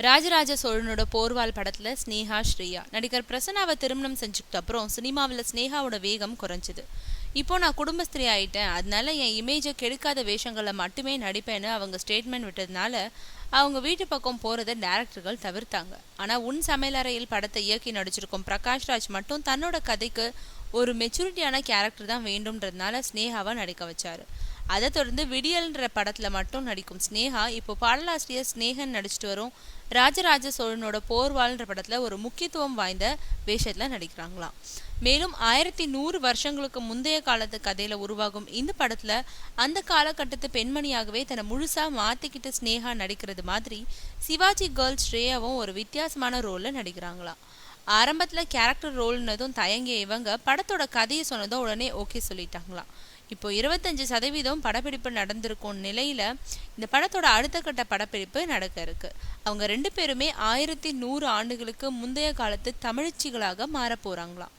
ராஜராஜ சோழனோட போர்வால் படத்துல ஸ்னேகா ஸ்ரீயா நடிகர் பிரசன்னாவை திருமணம் செஞ்சுக்கிட்ட அப்புறம் சினிமாவில் ஸ்னேகாவோட வேகம் குறைஞ்சுது. இப்போ நான் குடும்பஸ்திரி ஆயிட்டேன், அதனால என் இமேஜை கெடுக்காத வேஷங்களை மட்டுமே நடிப்பேன்னு அவங்க ஸ்டேட்மெண்ட் விட்டதுனால அவங்க வீட்டு பக்கம் போறதை டைரக்டர்கள் தவிர்த்தாங்க. ஆனா உன் சமையலறையில் படத்தை இயக்கி நடிச்சிருக்கும் பிரகாஷ்ராஜ் மட்டும் தன்னோட கதைக்கு ஒரு மெச்சூரிட்டியான கேரக்டர் தான் வேண்டும்ன்றதுனால ஸ்னேகாவை நடிக்க வச்சாரு. அதை தொடர்ந்து விடியல்ன்ற படத்துல மட்டும் நடிக்கும் ஸ்னேகா இப்போ பாடலாசிரியர் ஸ்னேகன் நடிச்சிட்டு வரும் ராஜராஜ சோழனோட போர்வால்ன்ற படத்துல ஒரு முக்கியத்துவம் வாய்ந்த வேஷத்துல நடிக்கிறாங்களாம். மேலும் 1100 வருஷங்களுக்கு முந்தைய காலத்து கதையில உருவாகும் இந்த படத்துல அந்த காலகட்டத்து பெண்மணியாகவே தன்னை முழுசா மாத்திக்கிட்டு ஸ்னேகா நடிக்கிறது மாதிரி சிவாஜி கேர்ள் ஸ்ரேயாவும் ஒரு வித்தியாசமான ரோல்ல நடிக்கிறாங்களாம். ஆரம்பத்துல கேரக்டர் ரோல்னதும் தயங்கிய இவங்க படத்தோட கதையை சொன்னதும் உடனே ஓகே சொல்லிட்டாங்களாம். இப்போ 25% படப்பிடிப்பு நடந்திருக்கும் நிலையில இந்த படத்தோட அடுத்த கட்ட படப்பிடிப்பு நடக்க இருக்கு. அவங்க 2 பேருமே 1100 ஆண்டுகளுக்கு முந்தைய காலத்து தமிழச்சிகளாக மாற போறாங்களாம்.